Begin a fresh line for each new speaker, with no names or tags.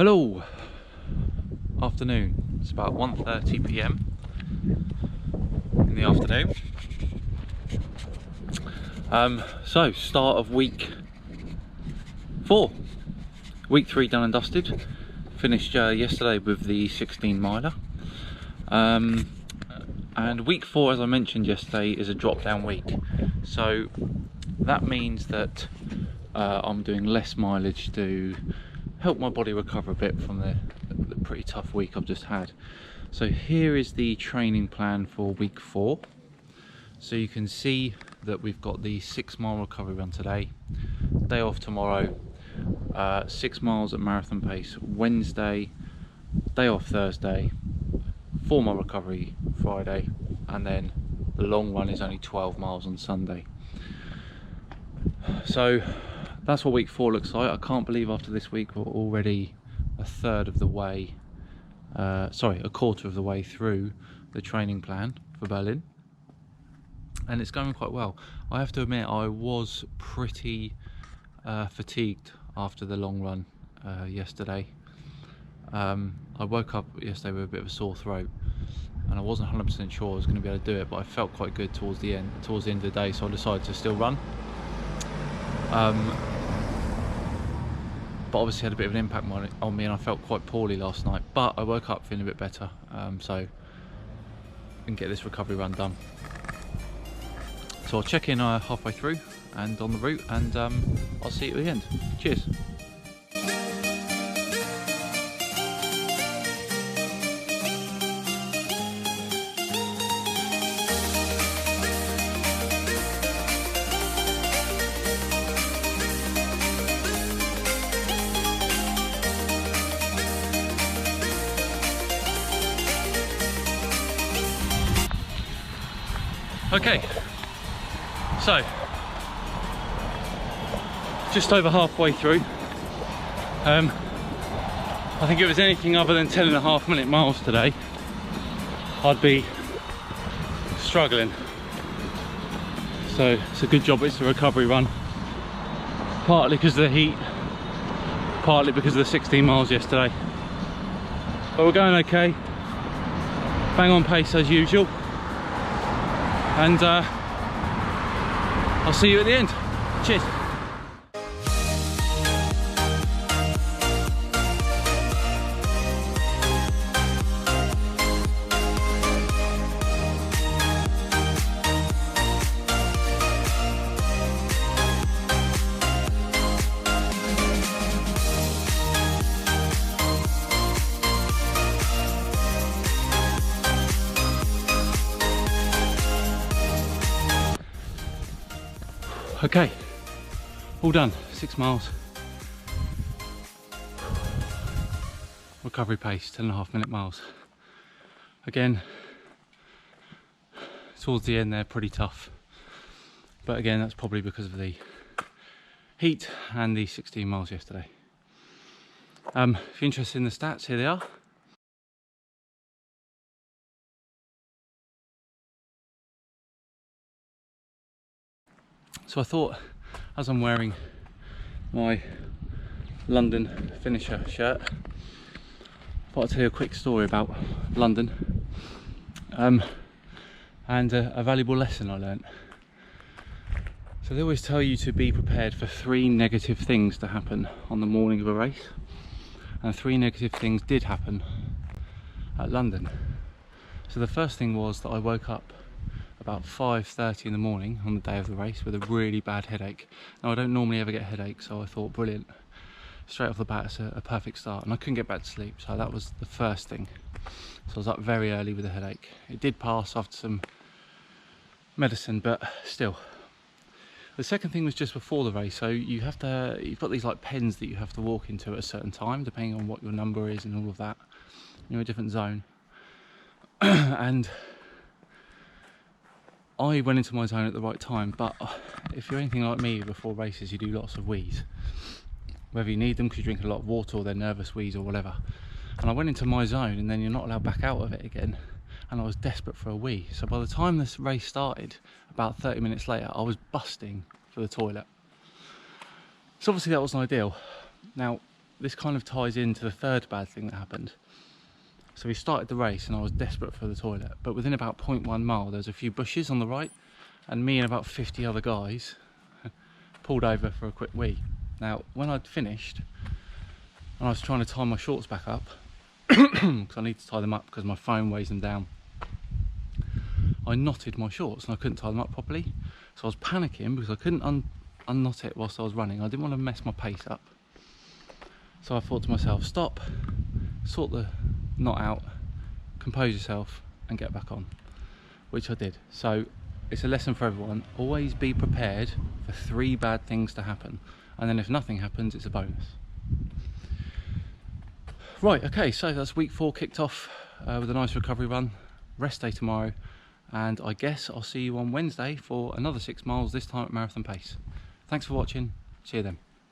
Hello, afternoon. It's about 1:30 p.m. in the afternoon. So start of week 4, week 3 done and dusted. Finished yesterday with the 16 miler. And week 4, as I mentioned yesterday, is a drop down week. So that means that I'm doing less mileage to help my body recover a bit from the pretty tough week I've just had. So here is the training plan for week 4. So you can see that we've got the 6 mile recovery run today, day off tomorrow, 6 miles at marathon pace Wednesday, day off Thursday, 4 mile recovery Friday, and then the long run is only 12 miles on Sunday. So that's what week 4 looks like. I can't believe after this week we're already a quarter of the way through the training plan for Berlin, and it's going quite well. I have to admit I was pretty fatigued after the long run yesterday. I woke up yesterday with a bit of a sore throat, and I wasn't 100% sure I was going to be able to do it, but I felt quite good towards the end of the day, so I decided to still run. But obviously had a bit of an impact on me, and I felt quite poorly last night, but I woke up feeling a bit better, so I can get this recovery run done. So I'll check in halfway through and on the route, and I'll see you at the end. Cheers. Okay, so just over halfway through. I think if it was anything other than 10.5 minute miles today, I'd be struggling. So it's a good job it's a recovery run, partly because of the heat, partly because of the 16 miles yesterday. But we're going okay, bang on pace as usual. And I'll see you at the end. Cheers. Okay, all done, 6 miles. Recovery pace, 10.5 minute miles. Again, towards the end they're pretty tough. But again, that's probably because of the heat and the 16 miles yesterday. If you're interested in the stats, here they are. So I thought, as I'm wearing my London finisher shirt, I thought I'd tell you a quick story about London, and a valuable lesson I learnt. So they always tell you to be prepared for 3 negative things to happen on the morning of a race, and 3 negative things did happen at London. So the first thing was that I woke up about 5:30 in the morning on the day of the race with a really bad headache. Now I don't normally ever get headaches, so I thought brilliant, straight off the bat it's a perfect start, and I couldn't get back to sleep, so that was the first thing. So I was up very early with a headache. It did pass after some medicine, but still. The second thing was just before the race. So you've got these like pens that you have to walk into at a certain time, depending on what your number is and all of that. You're in a different zone. And I went into my zone at the right time, but if you're anything like me, before races you do lots of wheeze, whether you need them because you drink a lot of water or they're nervous wheeze or whatever. And I went into my zone, and then you're not allowed back out of it again, and I was desperate for a wee. So by the time this race started, about 30 minutes later, I was busting for the toilet. So obviously that wasn't ideal. Now this kind of ties into the third bad thing that happened. So we started the race and I was desperate for the toilet, but within about 0.1 mile there was a few bushes on the right, and me and about 50 other guys pulled over for a quick wee. Now when I'd finished and I was trying to tie my shorts back up, because I need to tie them up because my phone weighs them down, I knotted my shorts and I couldn't tie them up properly. So I was panicking because I couldn't unknot it whilst I was running. I didn't want to mess my pace up. So I thought to myself, stop, sort the knot out, compose yourself and get back on, which I did. So it's a lesson for everyone. Always be prepared for 3 bad things to happen. And then if nothing happens, it's a bonus. Right, okay, so that's week 4 kicked off with a nice recovery run. Rest day tomorrow, and I guess I'll see you on Wednesday for another 6 miles, this time at marathon pace. Thanks for watching, see you then.